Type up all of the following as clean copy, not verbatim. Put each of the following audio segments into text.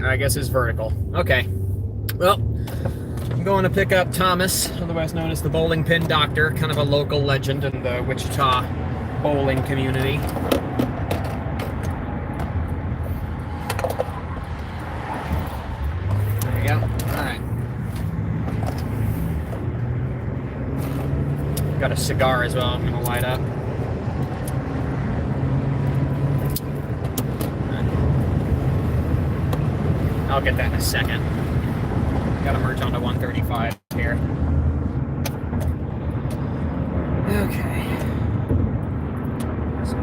I guess is vertical. Okay. Well, I'm going to pick up Thomas, otherwise known as the Bowling Pin Doctor, kind of a local legend in the Wichita bowling community. There you go. All right. Got a cigar as well I'm going to light up. I'll get that in a second. Gotta merge onto 135 here. Okay. So,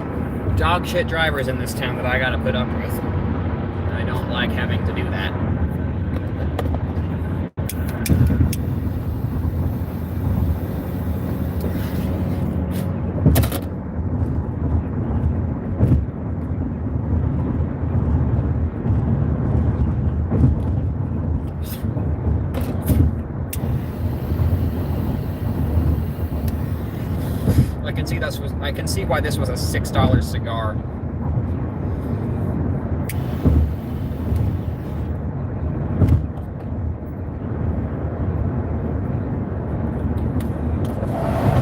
dog shit drivers in this town that I gotta put up with. I don't like having to do that. I can see why this was a $6 cigar.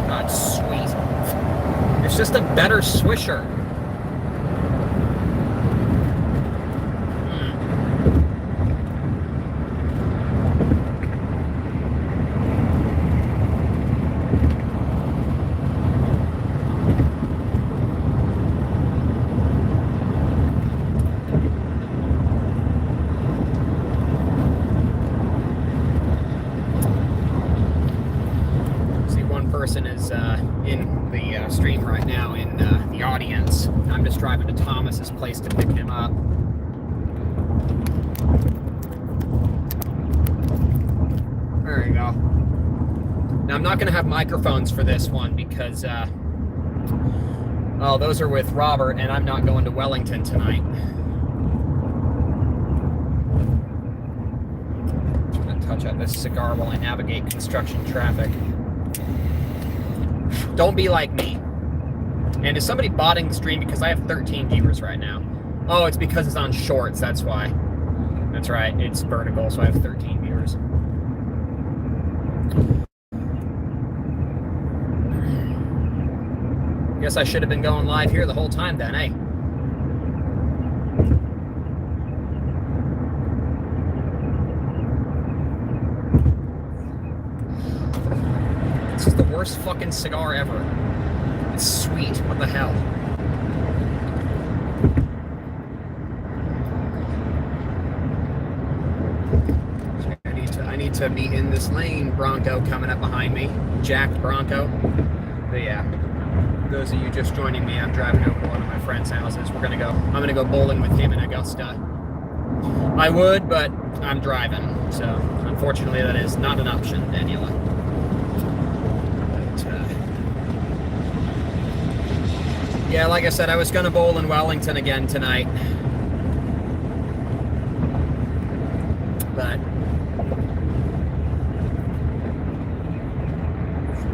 That's sweet. It's just a better swisher. Person is in the stream right now in the audience. I'm just driving to Thomas's place to pick him up. There you go. Now I'm not going to have microphones for this one because well, those are with Robert and I'm not going to Wellington tonight. I'm going to touch up this cigar while I navigate construction traffic. Don't be like me. And is somebody botting the stream because I have 13 viewers right now? Oh, it's because it's on shorts, that's why. That's right, it's vertical, so I have 13 viewers. Guess I should have been going live here the whole time then, eh? This is the worst fucking cigar ever. It's sweet. What the hell? I need to be in this lane. Bronco coming up behind me. Jacked Bronco. But yeah, those of you just joining me, I'm driving over to one of my friends' houses. I'm gonna go bowling with him in Augusta. I would, but I'm driving, so unfortunately that is not an option, Daniela. Yeah, like I said, I was going to bowl in Wellington again tonight. But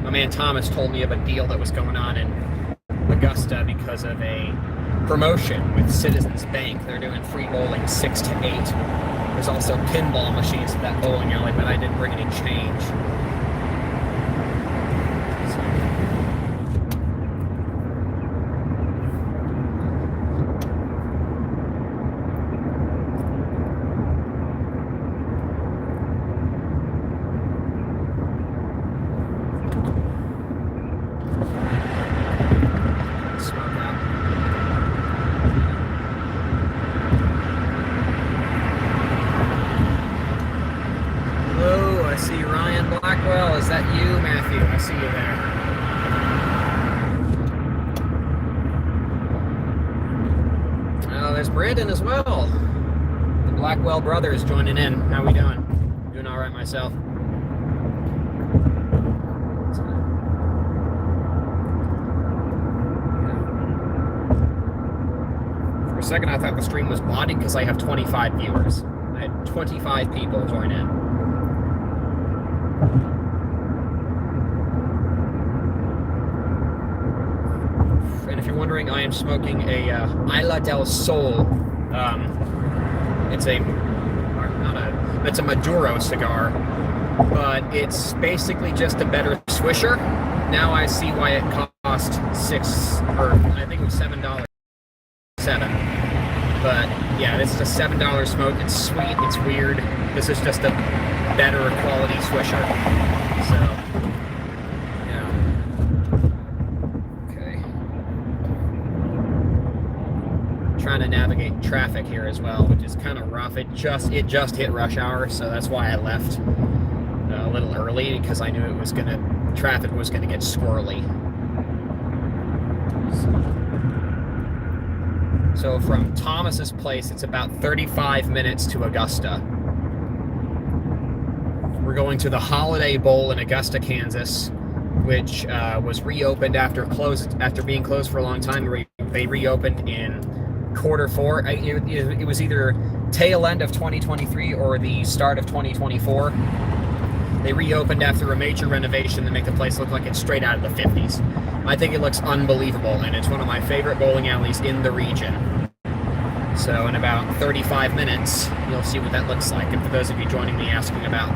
my man Thomas told me of a deal that was going on in Augusta because of a promotion with Citizens Bank. They're doing free bowling 6 to 8. There's also pinball machines at that bowling alley, but I didn't bring any change. As well. The Blackwell brothers joining in. How we doing? Doing all right myself. For a second I thought the stream was botting because I have 25 viewers. I had 25 people join in. And if you're wondering, I am smoking a Isla del Sol. It's a that's a Maduro cigar, but it's basically just a better Swisher. Now I see why it cost I think it was $7. But yeah, this is a $7 smoke. It's sweet, it's weird. This is just a better quality Swisher. So, yeah. Okay. Trying to navigate traffic here as well, which is kind of rough. It just hit rush hour, so that's why I left a little early, because I knew traffic was gonna get squirrely. So from Thomas's place, it's about 35 minutes to Augusta. We're going to the Holiday Bowl in Augusta, Kansas, which was reopened after being closed for a long time. They reopened in Q4. It was either tail end of 2023 or the start of 2024. They reopened after a major renovation to make the place look like it's straight out of the 50s. I think it looks unbelievable, and it's one of my favorite bowling alleys in the region. So in about 35 minutes, you'll see what that looks like. And for those of you joining me asking about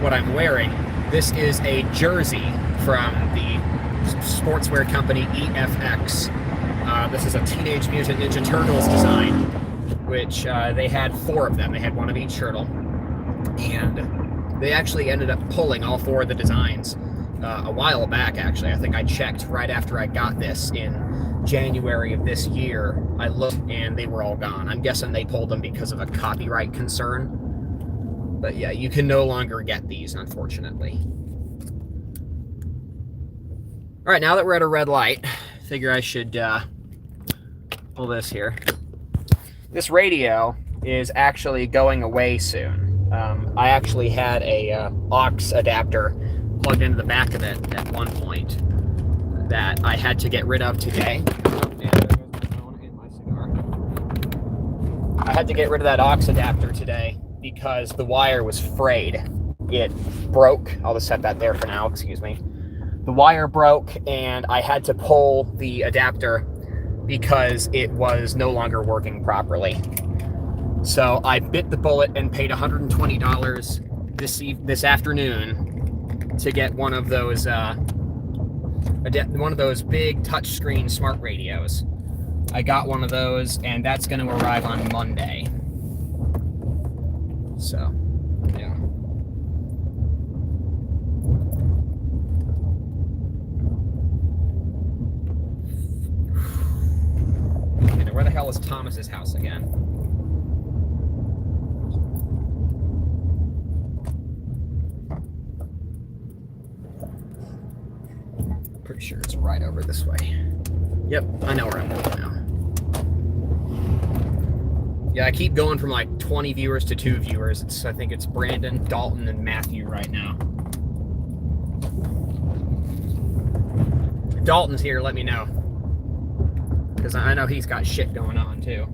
what I'm wearing, this is a jersey from the sportswear company EFX. This is a Teenage Mutant Ninja Turtles design, which they had 4 of them. They had one of each turtle, and they actually ended up pulling all 4 of the designs a while back, actually. I think I checked right after I got this in January of this year. I looked and they were all gone. I'm guessing they pulled them because of a copyright concern. But yeah, you can no longer get these, unfortunately. All right, now that we're at a red light, I figure I should pull this here. This radio is actually going away soon. I actually had a aux adapter plugged into the back of it at one point that I had to get rid of today. I had to get rid of that aux adapter today because the wire was frayed. It broke. I'll just set that there for now, excuse me. The wire broke and I had to pull the adapter because it was no longer working properly. So I bit the bullet and paid $120 this afternoon to get one of those big touchscreen smart radios. I got one of those, and that's going to arrive on Monday. So, yeah. Okay, now where the hell is Thomas's house again? Pretty sure it's right over this way. Yep, I know where I'm going now. Yeah, I keep going from like 20 viewers to 2 viewers. I think it's Brandon, Dalton, and Matthew right now. If Dalton's here, let me know. Because I know he's got shit going on too.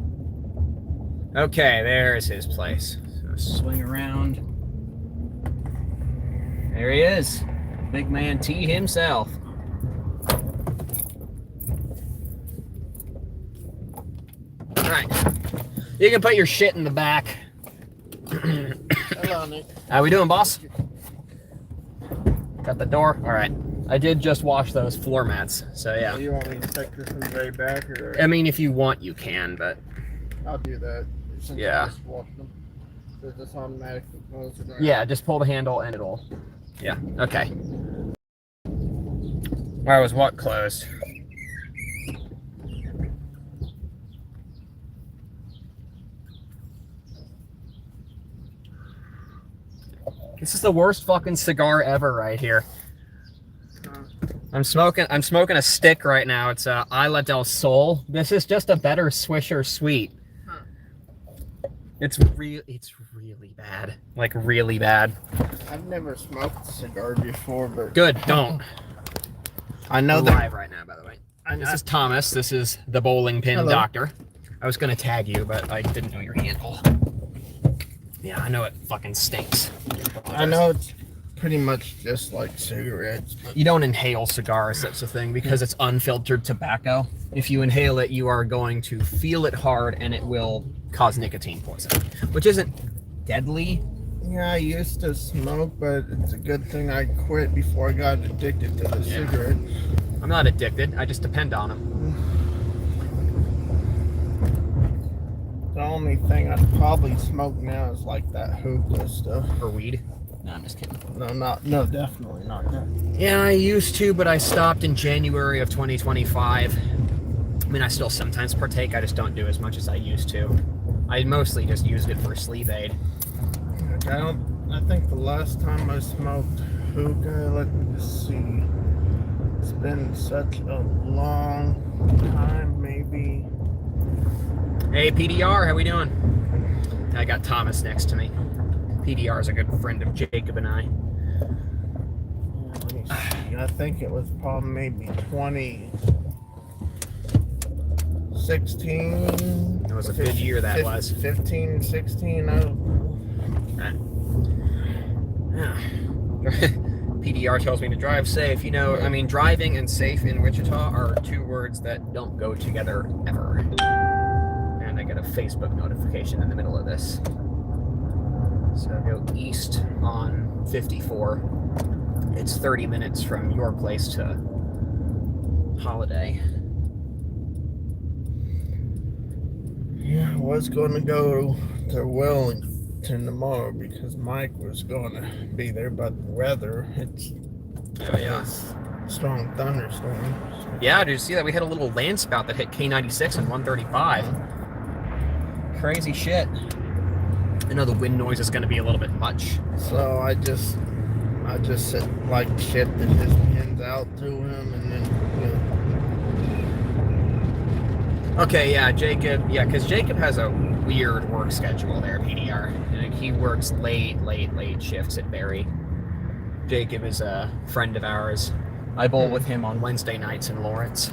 Okay, there's his place. So swing around. There he is. Big man T himself. Alright. You can put your shit in the back. Hello, Nick. How we doing, boss? Got the door? Alright. I did just wash those floor mats, so yeah. You want me to take this from the very back? Or? I mean, if you want, you can, but... I'll do that. Since yeah. I just washed them. Does this automatically close it? Yeah, just pull the handle and it'll... Yeah, okay. Where was what closed? This is the worst fucking cigar ever right here. I'm smoking a stick right now. It's Isla del Sol. This is just a better Swisher Sweet. Huh. It's really bad. Like really bad. I've never smoked a cigar before, but good, don't. I know We're that live right now, by the way. This is Thomas. This is the bowling pin Hello. doctor. I was gonna tag you, but I didn't know your handle. Yeah, I know it fucking stinks. I know it's pretty much just like cigarettes. But you don't inhale cigars, that's the thing, because it's unfiltered tobacco. If you inhale it, you are going to feel it hard and it will cause nicotine poisoning, which isn't deadly? Yeah, I used to smoke, but it's a good thing I quit before I got addicted to the cigarettes. I'm not addicted. I just depend on them. The only thing I'd probably smoke now is like that hookah stuff. Or weed. No, I'm just kidding. No, definitely not that. Yeah, I used to, but I stopped in January of 2025. I mean, I still sometimes partake. I just don't do as much as I used to. I mostly just used it for sleep aid. I think the last time I smoked hookah, let me just see. It's been such a long time, maybe. Hey, PDR, how we doing? I got Thomas next to me. PDR is a good friend of Jacob and I. Let me see. I think it was probably maybe 2016. It was a good year that was. 15, 16. I don't know. PDR tells me to drive safe. You know, I mean, driving and safe in Wichita are two words that don't go together ever. And I get a Facebook notification in the middle of this. So I go east on 54. It's 30 minutes from your place to Holiday. Yeah, I was going to go to Wellington tomorrow because Mike was going to be there, but the weather, it's strong thunderstorm. So. Yeah, did you see that? We had a little land spout that hit K96 and 135. Crazy shit. I know the wind noise is going to be a little bit much. So I just like shifted his pins out to him, and then Okay, yeah, Jacob. Yeah, because Jacob has a weird work schedule there, PDR. And he works late shifts at Barry. Jacob is a friend of ours. I bowl with him on Wednesday nights in Lawrence.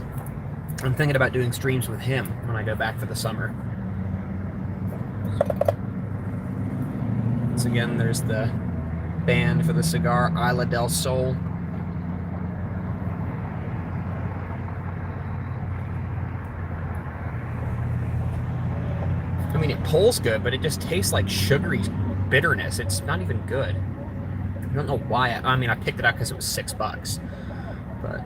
I'm thinking about doing streams with him when I go back for the summer. Once again, there's the band for the cigar, Isla del Sol. I mean, it pulls good, but it just tastes like sugary bitterness. It's not even good. I don't know why. I mean, I picked it up because it was $6. But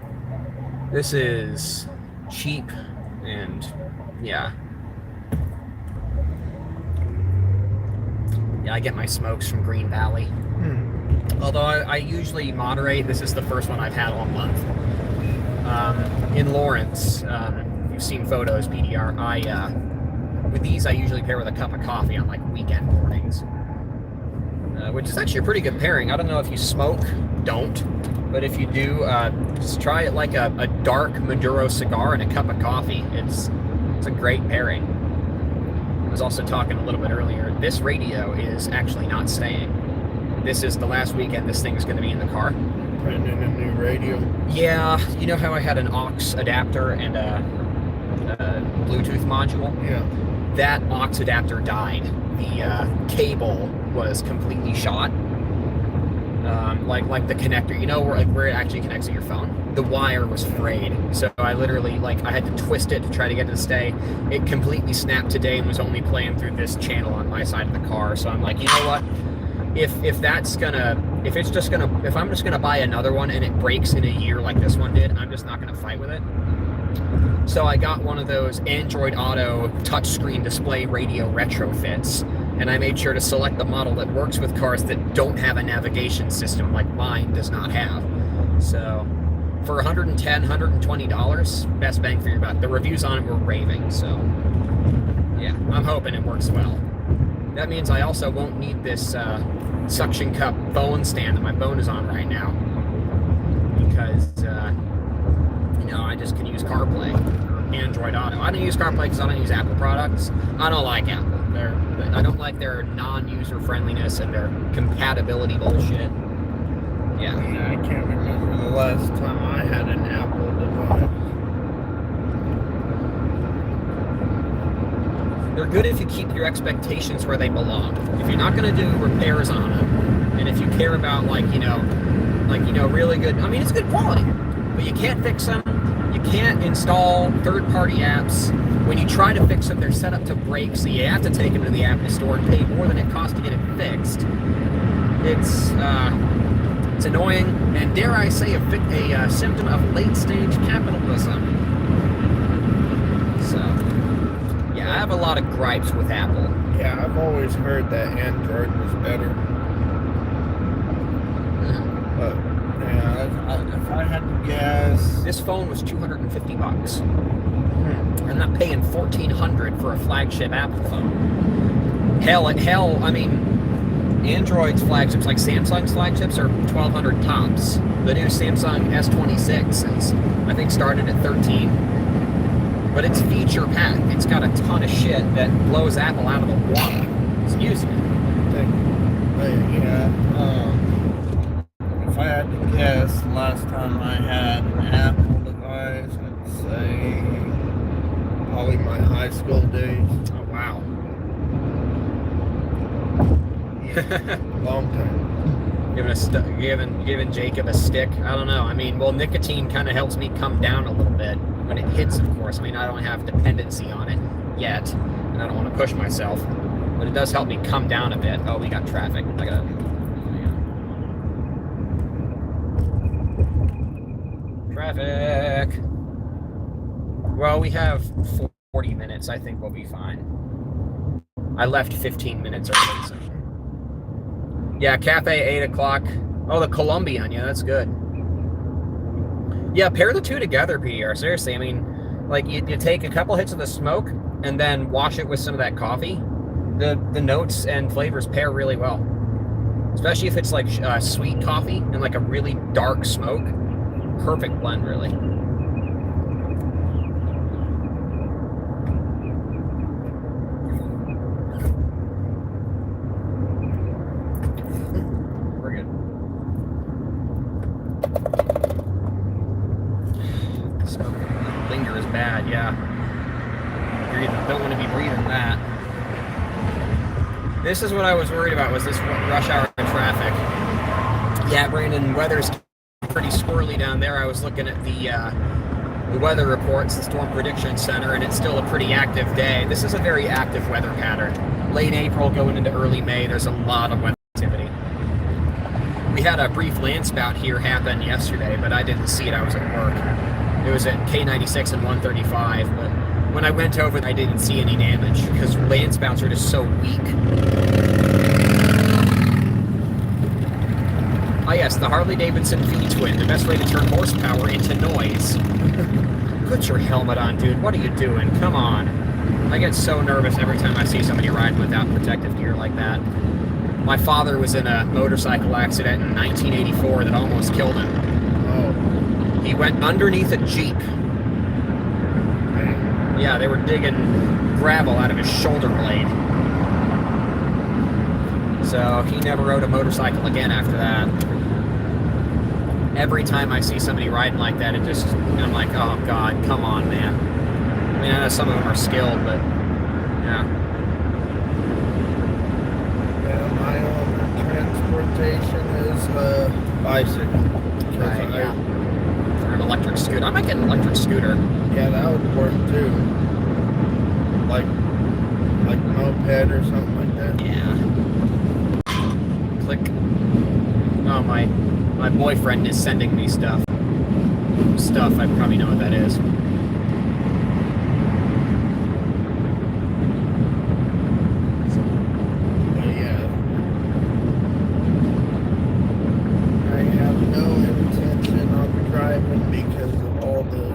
this is cheap and, yeah. Yeah, I get my smokes from Green Valley. Although I usually moderate. This is the first one I've had all month. In Lawrence, you've seen photos, PDR. With these, I usually pair with a cup of coffee on like weekend mornings, which is actually a pretty good pairing. I don't know if you smoke, don't, but if you do, just try it like a dark Maduro cigar and a cup of coffee. It's a great pairing. I was also talking a little bit earlier. This radio is actually not staying. This is the last weekend this thing is going to be in the car. putting in a new radio. Yeah, you know how I had an aux adapter and a Bluetooth module? Yeah. That aux adapter died. The cable was completely shot. Like the connector, you know, where it actually connects to your phone. The wire was frayed, so I literally I had to twist it to try to get it to stay. It completely snapped today and was only playing through this channel on my side of the car. So I'm like, you know what? If I'm just gonna buy another one and it breaks in a year like this one did, I'm just not gonna fight with it. So I got one of those Android Auto touchscreen display radio retrofits, and I made sure to select the model that works with cars that don't have a navigation system like mine does not have. So for $110, $120, best bang for your buck. The reviews on it were raving, so yeah, I'm hoping it works well. That means I also won't need this suction cup phone stand that my phone is on right now, because I just can use CarPlay or Android Auto. I don't use CarPlay because I don't use Apple products. I don't like Apple. I don't like their non-user friendliness and their compatibility bullshit. Yeah. I can't remember the last time I had an Apple device. They're good if you keep your expectations where they belong. If you're not going to do repairs on them, and if you care about really good, I mean, it's good quality, but you can't fix them. You can't install third-party apps. when you try to fix them, they're set up to break, so you have to take them to the Apple store and pay more than it costs to get it fixed. It's annoying, and dare I say, a symptom of late-stage capitalism. So, yeah, I have a lot of gripes with Apple. Yeah, I've always heard that Android was better. But, yeah, if I had to guess... This phone was $250. I'm not paying $1,400 for a flagship Apple phone. Hell, I mean, Android's flagships, like Samsung's flagships, are $1,200 tops. The new Samsung S26 is, I think, started at $13. But it's feature packed. It's got a ton of shit that blows Apple out of the water. Excuse me. If I had to guess, last time I had an Apple device, I'd say probably my high school days. Oh, wow. Long time. Giving Jacob a stick. I don't know. I mean, well, nicotine kind of helps me come down a little bit when it hits, of course. I mean, I don't have dependency on it yet, and I don't want to push myself, but it does help me come down a bit. Oh, we got traffic. I gotta... Traffic. Well, we have 40 minutes. I think we'll be fine. I left 15 minutes early, so... Yeah, cafe, 8 o'clock. Oh, the Colombian. Yeah, that's good. Yeah, pair the two together, PR. Seriously, I mean, like, you take a couple hits of the smoke and then wash it with some of that coffee. The notes and flavors pair really well. Especially if it's, like, sweet coffee and, like, a really dark smoke. Perfect blend, really. Bad, yeah. Don't want to be breathing that. This is what I was worried about, was this rush hour traffic. Yeah, Brandon, weather's pretty squirrely down there. I was looking at the weather reports, the Storm Prediction Center, and it's still a pretty active day. This is a very active weather pattern. Late April going into early May, there's a lot of weather activity. We had a brief land spout here happen yesterday, but I didn't see it. I was at work. It was at K96 and 135, but when I went over, I didn't see any damage because land spouts are just so weak. Oh yes, the Harley-Davidson V-Twin, the best way to turn horsepower into noise. Put your helmet on, dude. What are you doing? Come on. I get so nervous every time I see somebody riding without protective gear like that. My father was in a motorcycle accident in 1984 that almost killed him. Oh. He went underneath a Jeep. Yeah, they were digging gravel out of his shoulder blade. So he never rode a motorcycle again after that. Every time I see somebody riding like that, I'm like, oh God, come on, man. I mean, I know some of them are skilled, but yeah. Yeah, my own transportation is a bicycle. Right, yeah. An electric scooter. I might get an electric scooter. Yeah, that would work too. Like moped or something like that. Yeah. Click. Oh, my boyfriend is sending me stuff. I probably know what that is. Yeah. I have no intention of driving because of all the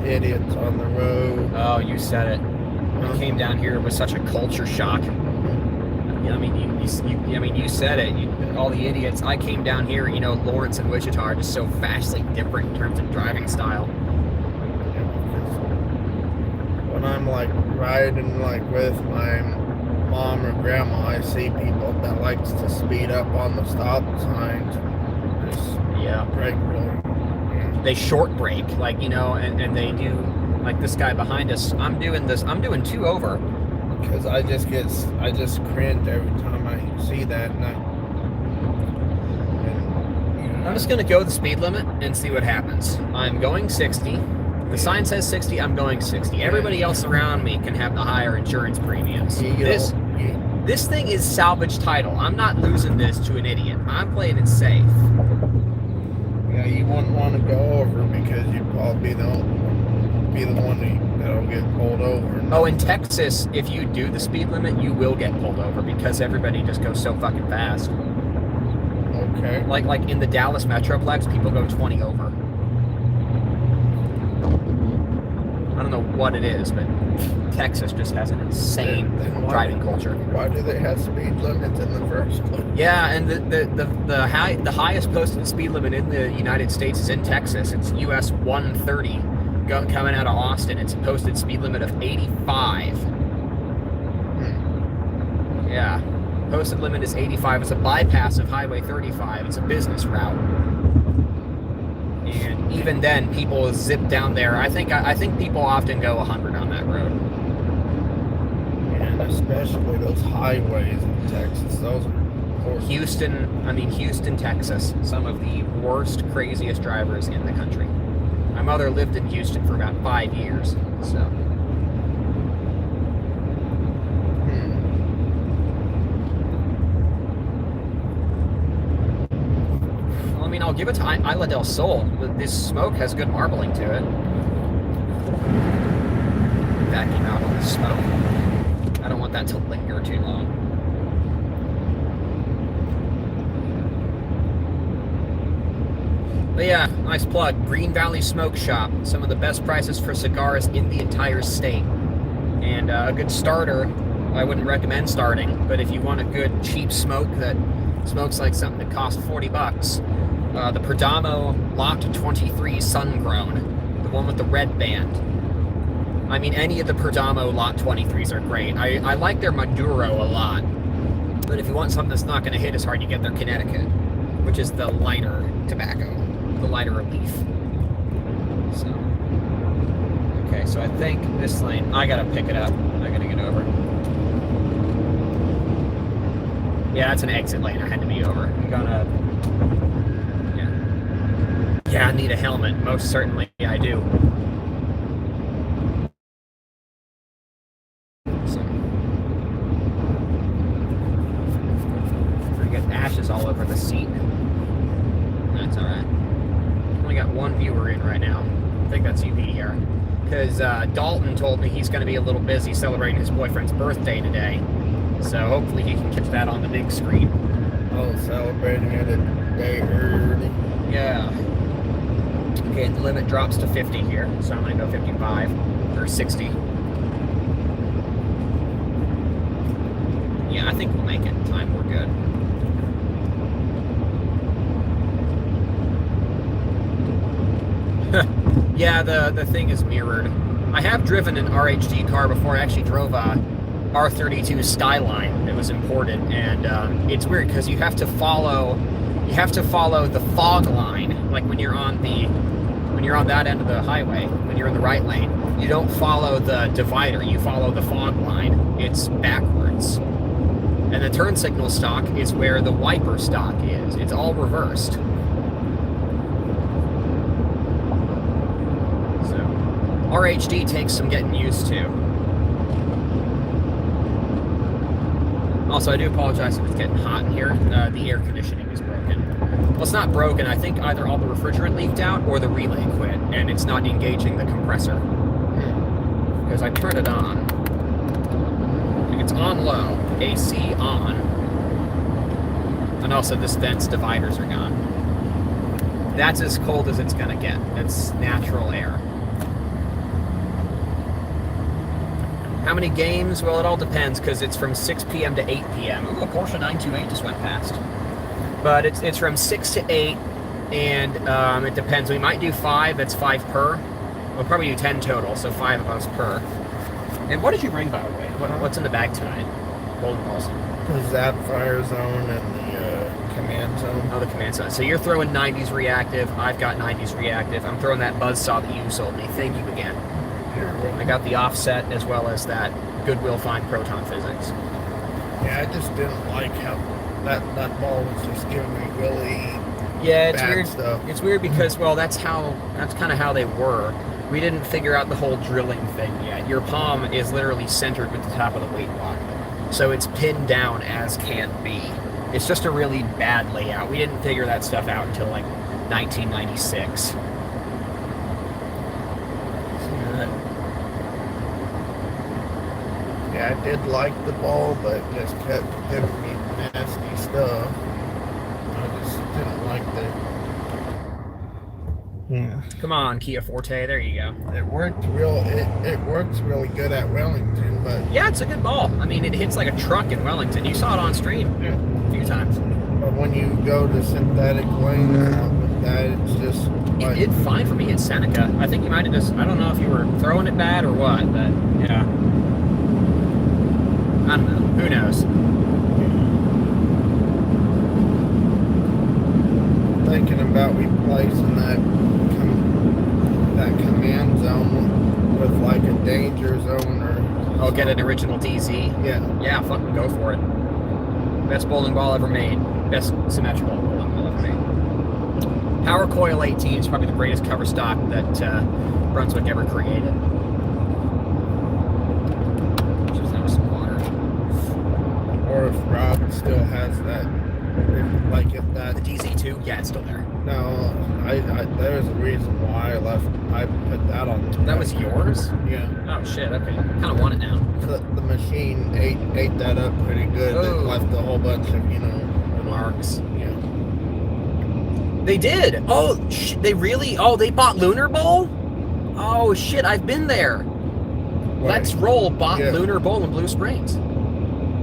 idiots on the road. Oh, you said it. I came down here with such a culture shock. I mean, you said it. All the idiots. I came down here. You know, Lawrence and Wichita are just so vastly different in terms of driving style. When I'm like riding like with my mom or grandma, I see people that likes to speed up on the stop signs. Just brake really. They short brake, like, you know, and they do, like this guy behind us. I'm doing 2 over. Because I just cringe every time I see that. I'm just gonna go the speed limit and see what happens. I'm going 60. The sign says 60, I'm going 60. Everybody else around me can have the higher insurance premiums. This thing is salvage title. I'm not losing this to an idiot. I'm playing it safe. Yeah, you wouldn't want to go over because you'd probably be the one that'll get pulled over. Oh, in Texas, if you do the speed limit, you will get pulled over because everybody just goes so fucking fast. Okay. Like in the Dallas Metroplex, people go 20 over. I don't know what it is, but Texas just has an insane driving culture. Why do they have speed limits in the first place? Yeah, and the highest posted speed limit in the United States is in Texas. It's US 130 coming out of Austin. It's a posted speed limit of 85. Yeah, posted limit is 85. It's a bypass of Highway 35. It's a business route. And even then, people zip down there. I think people often go 100 on that road. And especially those highways in Texas. Those are horrible. Houston, Texas. Some of the worst, craziest drivers in the country. My mother lived in Houston for about 5 years, so. I'll give it to Isla del Sol. This smoke has good marbling to it. Vacuum out all the smoke. I don't want that to linger too long. But yeah, nice plug. Green Valley Smoke Shop. Some of the best prices for cigars in the entire state. And a good starter, I wouldn't recommend starting, but if you want a good cheap smoke that smokes like something that costs $40, the Perdomo Lot 23 Sun-Grown, the one with the red band. I mean, any of the Perdomo Lot 23s are great. I like their Maduro a lot. But if you want something that's not going to hit as hard, you get their Connecticut, which is the lighter tobacco, the lighter leaf. So, okay, so I think this lane, I got to pick it up. I got to get over. Yeah, that's an exit lane. I had to be over. I'm gonna... Yeah, I need a helmet. Most certainly I do. So, I get ashes all over the seat. That's alright. Only got one viewer in right now. I think that's you, PDR. Because Dalton told me he's going to be a little busy celebrating his boyfriend's birthday today. So hopefully he can catch that on the big screen. Oh, celebrating it a day early. Yeah. Okay, the limit drops to 50 here, so I'm going to go 55, or 60. Yeah, I think we'll make it in time. We're good. Yeah, the thing is mirrored. I have driven an RHD car before. I actually drove a R32 Skyline that was imported, and it's weird because you have to follow the fog line, like when you're on that end of the highway, when you're in the right lane. You don't follow the divider, you follow the fog line. It's backwards. And the turn signal stock is where the wiper stock is. It's all reversed. So, RHD takes some getting used to. Also, I do apologize if it's getting hot in here. The air conditioning is broken. Well, it's not broken. I think either all the refrigerant leaked out or the relay quit, and it's not engaging the compressor. Because I turned it on. It's on low. AC on. And also, this vent's dividers are gone. That's as cold as it's going to get. That's natural air. How many games? Well, it all depends because it's from 6 p.m. to 8 p.m. Ooh, a Porsche 928 just went past. But it's from 6 to 8, and it depends. We might do 5. That's 5 per. We'll probably do 10 total, so 5 of us per. And what did you bring, by the way? What's in the bag tonight? Golden balls. The Zap Fire Zone and the Command Zone. Oh, the Command Zone. So you're throwing 90s reactive. I've got 90s reactive. I'm throwing that buzzsaw that you sold me. Thank you again. I got the offset as well as that Goodwill Fine proton physics. Yeah, I just didn't like how that ball was just giving me really it's bad weird stuff. It's weird because, well, that's kind of how they were. We didn't figure out the whole drilling thing yet. Your palm is literally centered with the top of the weight block. So it's pinned down as can be. It's just a really bad layout. We didn't figure that stuff out until like 1996. Yeah, I did like the ball, but it just kept giving me nasty stuff. I just didn't like the. Yeah. Come on, Kia Forte. There you go. It worked it works really good at Wellington, but yeah, it's a good ball. I mean, it hits like a truck in Wellington. You saw it on stream a few times. But when you go to synthetic lanes out with that, it's just like, it did fine for me at Seneca. I think you might have just, I don't know if you were throwing it bad or what, but yeah. I don't know. Who knows? Thinking about replacing that command zone with like a danger zone or. Oh, get an original DZ. Yeah. Yeah, fucking go for it. Best bowling ball ever made. Best symmetrical bowling ball ever made. Power Coil 18 is probably the greatest cover stock that Brunswick ever created. Just have some water. Or if Rob still has that, like if that. The DZ2? Yeah, it's still there. No, there's a reason why I put that on. That was yours? Yeah. Oh shit, okay. Kind of want it now. The machine ate that up pretty good. Oh. It left a whole bunch of, marks. Yeah. They did. Oh, they really? Oh, they bought Lunar Bowl? Oh shit, I've been there. Right. Let's Roll bought Lunar Bowl in Blue Springs.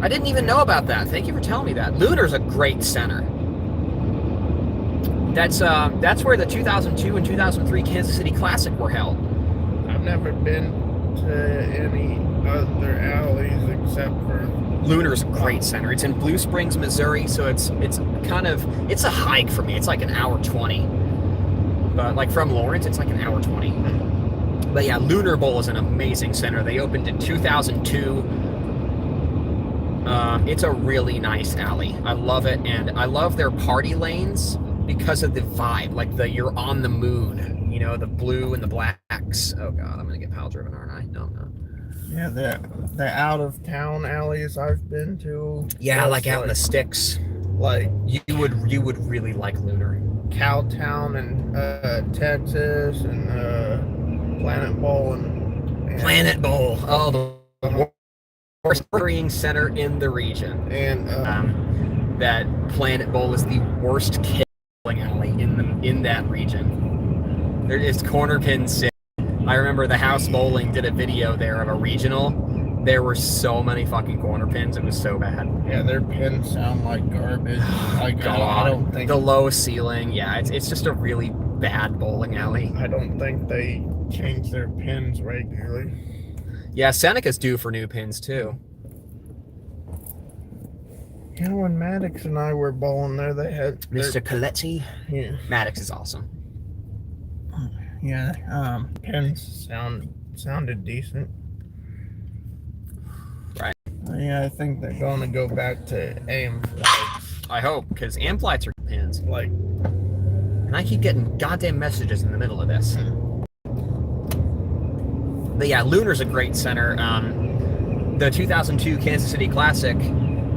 I didn't even know about that. Thank you for telling me that. Lunar's a great center. That's where the 2002 and 2003 Kansas City Classic were held. I've never been to any other alleys except for Lunar's a great center. It's in Blue Springs, Missouri, so it's a hike for me. It's like an hour 20. But like from Lawrence, it's like an hour 20. But yeah, Lunar Bowl is an amazing center. They opened in 2002. It's a really nice alley. I love it, and I love their party lanes because of the vibe, like you're on the moon, the blue and the blacks. Oh god, I'm gonna get pile driven, aren't I? No. Yeah, the out of town alleys I've been to. Yeah, like out in the sticks. Like you would really like Lunar. Cowtown and Texas and Planet Bowl and Planet Bowl. Oh, the worst hurrying center in the region. And that Planet Bowl is the worst killing alley in that region. There is corner pin sick. I remember the House Bowling did a video there of a regional. There were so many fucking corner pins. It was so bad. Yeah, their pins sound like garbage. Like God, I don't think the low ceiling. Yeah, it's just a really bad bowling alley. I don't think they change their pins regularly. Yeah, Seneca's due for new pins too. When Maddox and I were bowling there, they had Mr. Coletti. Yeah, Maddox is awesome. Yeah, pins sounded decent. Right. Yeah, I think they're going to go back to AM flights. I hope, because AM flights are pins. Like, and I keep getting goddamn messages in the middle of this. But yeah, Lunar's a great center. The 2002 Kansas City Classic,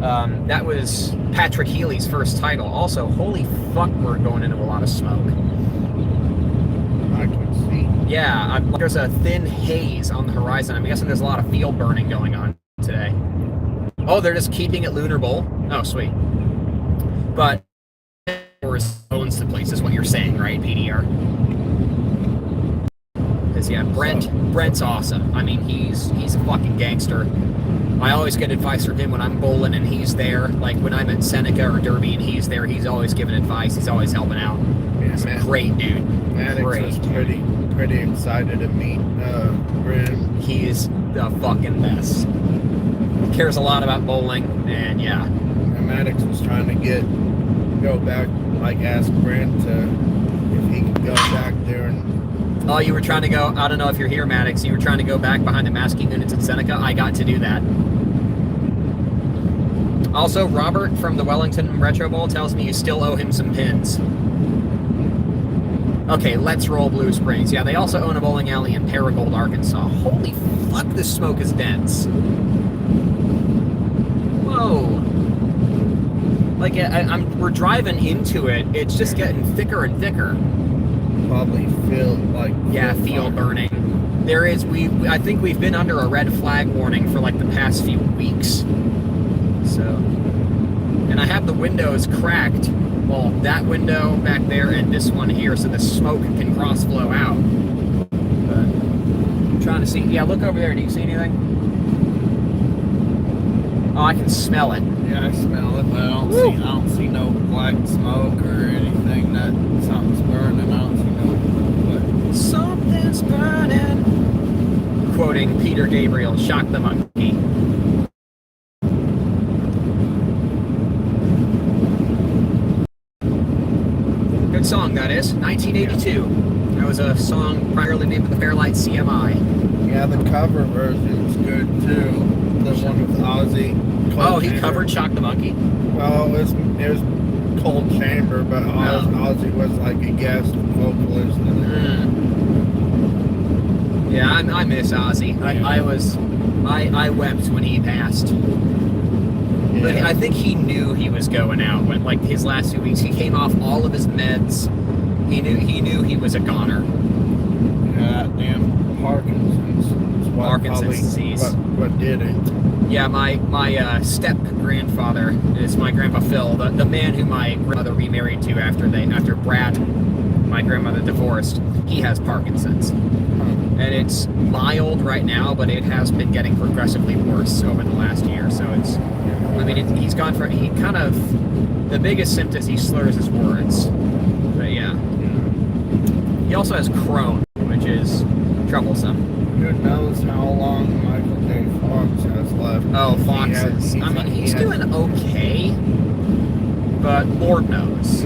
that was Patrick Healy's first title. Also, holy fuck, we're going into a lot of smoke. I can see. Yeah, there's a thin haze on the horizon. I'm guessing there's a lot of field burning going on today. Oh, they're just keeping it Lunar Bowl? Oh, sweet. But owns the place is what you're saying, right, PDR? Because yeah, Brent's awesome. I mean, he's a fucking gangster. I always get advice from him when I'm bowling and he's there. Like when I'm at Seneca or Derby and he's there, he's always giving advice. He's always helping out. Yeah, he's a great dude. Maddox was pretty excited to meet Brent. He is the fucking best. Cares a lot about bowling, and yeah. And Maddox was trying to go back, like ask Brent if he could go back there and. Oh, you were trying to go, I don't know if you're here, Maddox, you were trying to go back behind the masking units at Seneca. I got to do that. Also, Robert from the Wellington Retro Bowl tells me you still owe him some pins. Okay, let's roll Blue Springs. Yeah, they also own a bowling alley in Paragould, Arkansas. Holy fuck, this smoke is dense. Whoa. Like, we're driving into it. It's just getting thicker and thicker. Probably field burning. There is, I think we've been under a red flag warning for like the past few weeks. So, and I have the windows cracked. Well, that window back there and this one here, so the smoke can cross flow out. But I'm trying to see. Yeah, look over there. Do you see anything? Oh, I can smell it. Yeah, I smell it, but I don't see no black smoke or anything that something's burning. I don't see no. But something's burning. Quoting Peter Gabriel, "Shock the Monkey." Good song, that is. 1982. That was a song primarily made with the Fairlight CMI. Yeah, the cover version's good too. The one with Ozzy. He covered "Shock the Monkey." Well, it was Cold Chamber, but Ozzy was like a guest vocalist in it. Yeah, I miss Ozzy. I wept when he passed. Yeah. But I think he knew he was going out when, like, his last 2 weeks, he came off all of his meds. He knew he was a goner. Yeah, damn Parkinson's disease. What did it? Yeah, my step grandfather is my grandpa Phil, the man who my grandmother remarried to after Brad, my grandmother, divorced. He has Parkinson's. And it's mild right now, but it has been getting progressively worse over the last year. So he's gone for, the biggest symptom is he slurs his words. But yeah. He also has Crohn, which is troublesome. Who knows how long Michael J. Fox has left? Oh, Fox is. He's doing okay, but Lord knows.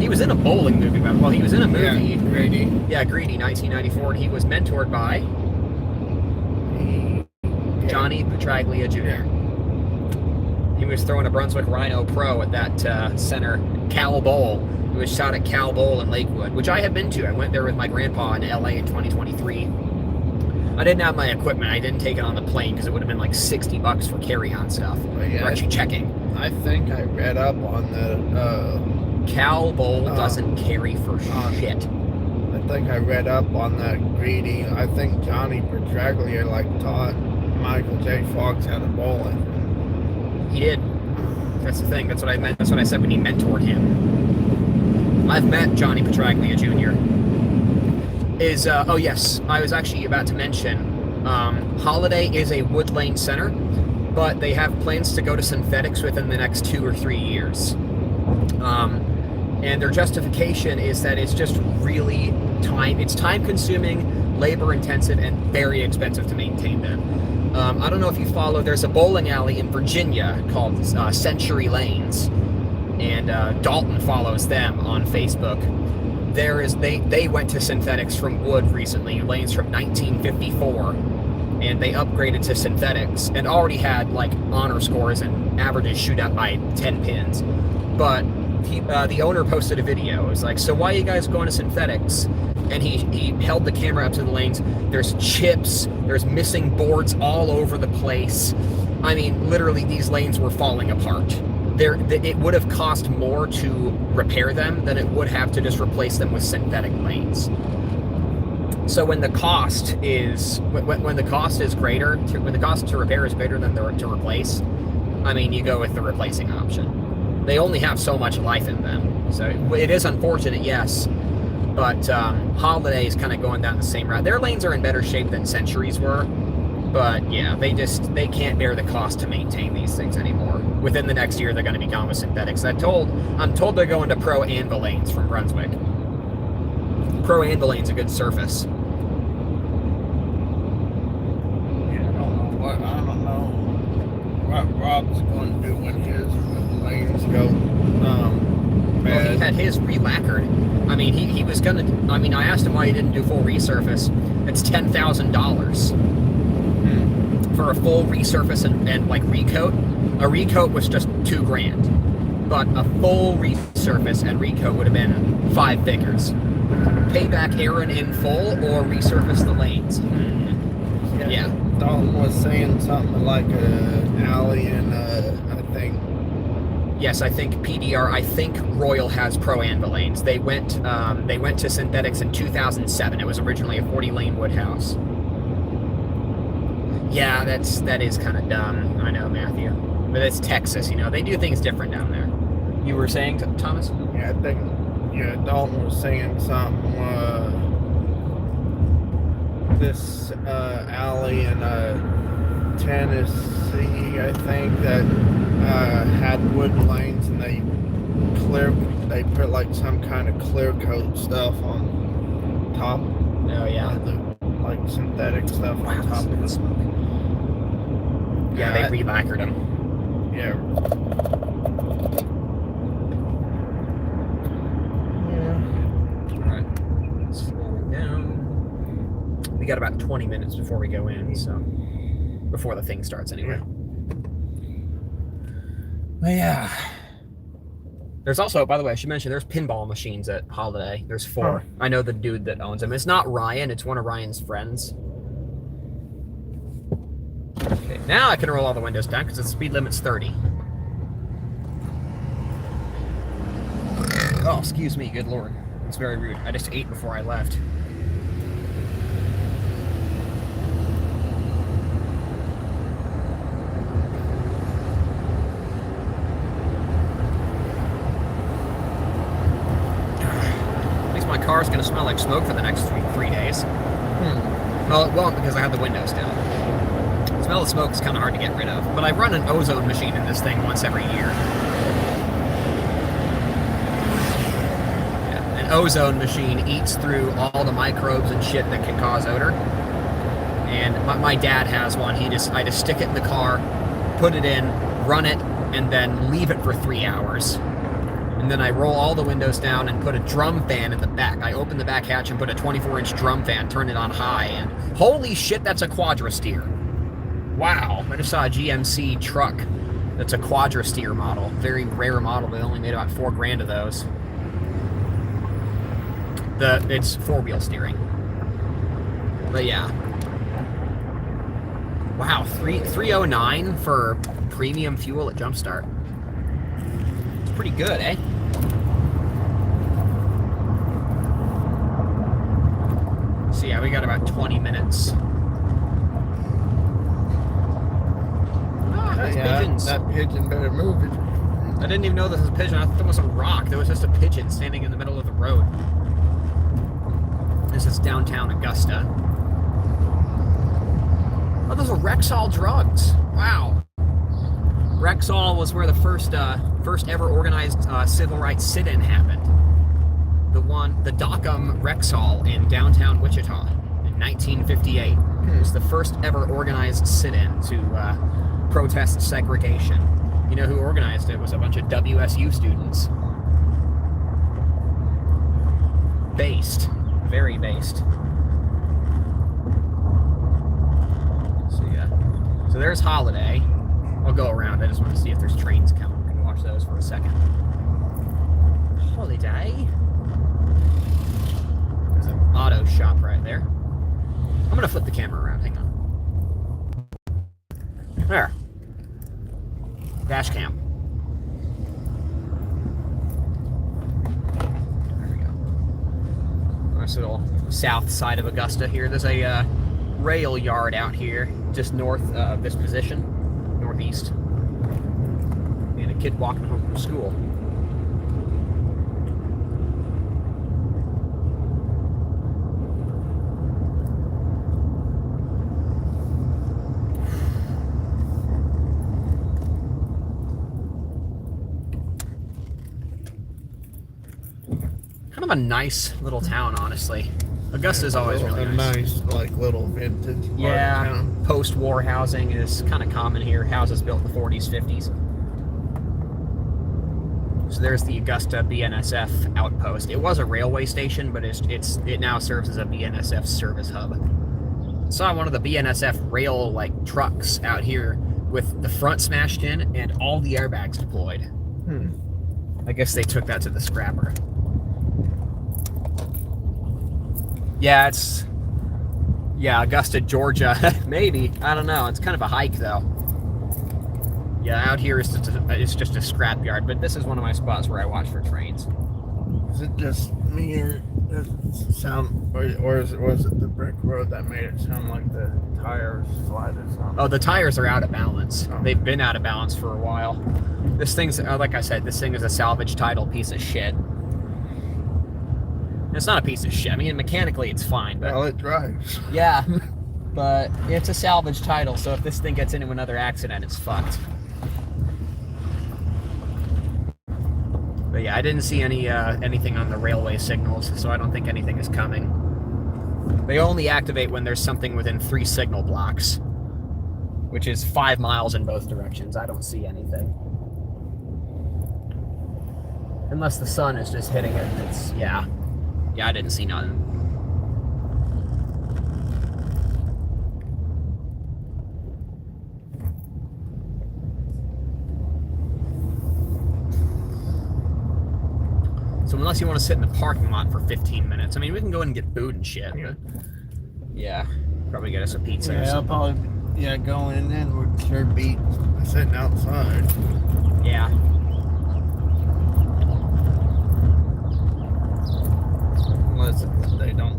He was in a bowling movie. Well, he was in a movie. Yeah, Greedy. Yeah, Greedy, 1994. And he was mentored by Johnny Petraglia Jr. Yeah. He was throwing a Brunswick Rhino Pro at that center, Cal Bowl. It was shot at Cal Bowl in Lakewood, which I have been to. I went there with my grandpa in LA in 2023. I didn't have my equipment. I didn't take it on the plane because it would have been like $60 for carry-on stuff. Yeah, We're actually checking. I think I read up on the Cal Bowl doesn't carry for shit. I think I read up on that Greedy. I think Johnny Petraglia taught Michael J. Fox how to bowl it. He did. That's the thing. That's what I meant. That's what I said when he mentored him. I've met Johnny Petraglia Jr. Yes, I was actually about to mention, Holiday is a Wood Lane center, but they have plans to go to synthetics within the next 2 or 3 years. And their justification is that it's just really time-consuming, labor-intensive, and very expensive to maintain them. I don't know if you follow, there's a bowling alley in Virginia called Century Lanes, and Dalton follows them on Facebook. They went to synthetics from wood recently, lanes from 1954, and they upgraded to synthetics and already had honor scores and averages shoot up by 10 pins. But the owner posted a video. It was like, so why are you guys going to synthetics? And he held the camera up to the lanes. There's chips, there's missing boards all over the place. I mean, literally, these lanes were falling apart. It would have cost more to repair them than it would have to just replace them with synthetic lanes. So when the cost is greater, when the cost to repair is greater than to replace, you go with the replacing option. They only have so much life in them, so it is unfortunate, yes. But Holiday is kind of going down the same route. Their lanes are in better shape than Century's were. But yeah, they can't bear the cost to maintain these things anymore. Within the next year, they're going to be gone with synthetics. I'm told they're going to Pro Anvil lanes from Brunswick. Pro Anvil lane's a good surface. Yeah, I don't know what Rob's going to do when his lanes go. Well, he had his re-lacquered. He was gonna. I asked him why he didn't do full resurface. It's $10,000. For a full resurface and recoat. A recoat was just $2,000, but a full resurface and recoat would have been 5 figures. pay back Aaron in full or resurface the lanes. Yeah. Dalton was saying something like a alley and I think. Yes, I think PDR. I think Royal has pro-Anva lanes. They went to synthetics in 2007. It was originally a 40-lane Woodhouse. Yeah, that is kind of dumb. I know, Matthew, but it's Texas. You know, they do things different down there. You were saying, Thomas? Yeah, I think. Yeah, Dalton was saying something. This alley in Tennessee, I think, that had wood lanes, and they put like some kind of clear coat stuff on top. Oh yeah, like synthetic stuff on top of the smoke. Yeah, they re-lacquered them. Yeah. We got about 20 minutes before we go in, so before the thing starts anyway. But yeah. There's also, by the way, I should mention, there's pinball machines at Holiday. There's 4. I know the dude that owns them. It's not Ryan, it's one of Ryan's friends. Okay, now I can roll all the windows down because the speed limit's 30. Oh, excuse me, good lord. It's very rude. I just ate before I left. My car's going to smell like smoke for the next three days. Well, it won't because I have the windows down. The smell of smoke is kind of hard to get rid of. But I run an ozone machine in this thing once every year. Yeah, an ozone machine eats through all the microbes and shit that can cause odor. And my dad has one. I just stick it in the car, put it in, run it, and then leave it for 3 hours. And then I roll all the windows down and put a drum fan in the back. I open the back hatch and put a 24-inch drum fan, turn it on high, and holy shit, that's a quadra-steer. Wow, I just saw a GMC truck that's a quadra-steer model. Very rare model. They only made about $4,000 of those. It's 4-wheel steering. But yeah. Wow, $309 for premium fuel at Jumpstart. Pretty good, eh? So yeah, we got about 20 minutes. Those pigeons. That pigeon better move it. I didn't even know this was a pigeon. I thought it was a rock. There was just a pigeon standing in the middle of the road. This is downtown Augusta. Oh, those are Rexall drugs. Wow. Rexall was where the first ever organized civil rights sit-in happened. The Dockham Rexall in downtown Wichita in 1958. It was the first ever organized sit-in to protest segregation. You know who organized it? It was a bunch of WSU students. Based. Very based. So yeah. So there's Holiday. I'll go around. I just want to see if there's trains coming. We can watch those for a second. Holiday. There's an auto shop right there. I'm going to flip the camera around. Hang on. There. Dash cam. There we go. Nice little south side of Augusta here. There's a rail yard out here, just north of this position. Northeast, and a kid walking home from school. Kind of a nice little town, honestly. Augusta's always really nice. Like little vintage. Yeah, town. Post-war housing is kind of common here. Houses built in the 40s, 50s. So there's the Augusta BNSF outpost. It was a railway station, but it now serves as a BNSF service hub. I saw one of the BNSF rail trucks out here with the front smashed in and all the airbags deployed. I guess they took that to the scrapper. Yeah, it's... Yeah, Augusta, Georgia. Maybe. I don't know. It's kind of a hike, though. Yeah, out here it's just a scrapyard, but this is one of my spots where I watch for trains. Is it just me, or does it sound, or was it the brick road that made it sound like the tires slide or something? Oh, the tires are out of balance. Oh. They've been out of balance for a while. This thing's, like I said, this thing is a salvage title piece of shit. It's not a piece of shit. I mean, mechanically it's fine, but... Well, it drives. Yeah, but it's a salvage title, so if this thing gets into another accident, it's fucked. But yeah, I didn't see anything on the railway signals, so I don't think anything is coming. They only activate when there's something within 3 signal blocks, which is 5 miles in both directions. I don't see anything. Unless the sun is just hitting it. It's, yeah. Yeah, I didn't see nothing. So unless you want to sit in the parking lot for 15 minutes, I mean, we can go in and get food and shit. But yeah, probably get us a pizza. Yeah, or something. I'll probably going in then would sure beat sitting outside. Yeah. Unless they don't.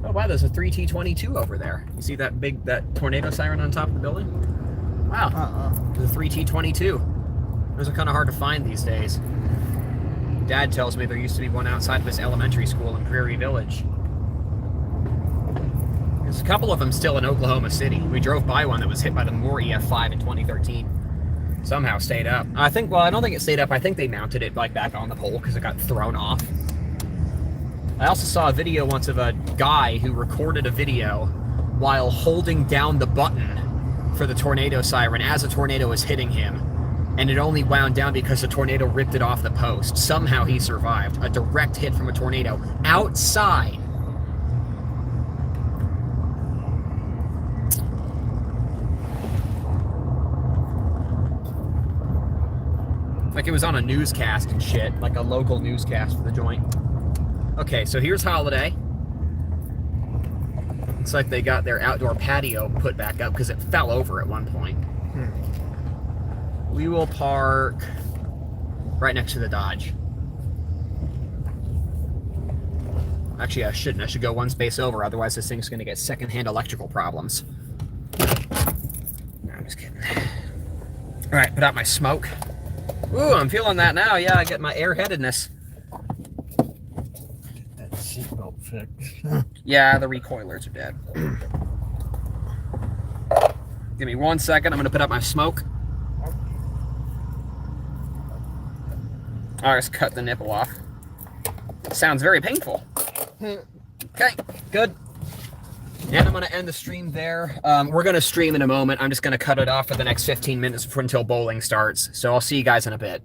Oh wow, there's a 3T22 over there. You see that tornado siren on top of the building? Wow. There's a 3T22. Those are kind of hard to find these days. Dad tells me there used to be one outside of his elementary school in Prairie Village. There's a couple of them still in Oklahoma City. We drove by one that was hit by the Moore EF5 in 2013. Somehow stayed up. I don't think it stayed up. I think they mounted it like back on the pole because it got thrown off. I also saw a video once of a guy who recorded a video while holding down the button for the tornado siren as a tornado was hitting him. And it only wound down because the tornado ripped it off the post. Somehow he survived. A direct hit from a tornado outside. Like it was on a newscast and shit. Like a local newscast for the joint. Okay, so here's Holiday. Looks like they got their outdoor patio put back up because it fell over at one point. We will park right next to the Dodge. Actually, I shouldn't. I should go one space over, otherwise this thing's going to get secondhand electrical problems. No, I'm just kidding. All right, put out my smoke. Ooh, I'm feeling that now. Yeah, I get my airheadedness. Get that seatbelt fixed. Yeah, the recoilers are dead. Give me 1 second. I'm going to put out my smoke. I'll just cut the nipple off. Sounds very painful. Okay, good. And I'm going to end the stream there. We're going to stream in a moment. I'm just going to cut it off for the next 15 minutes until bowling starts. So I'll see you guys in a bit.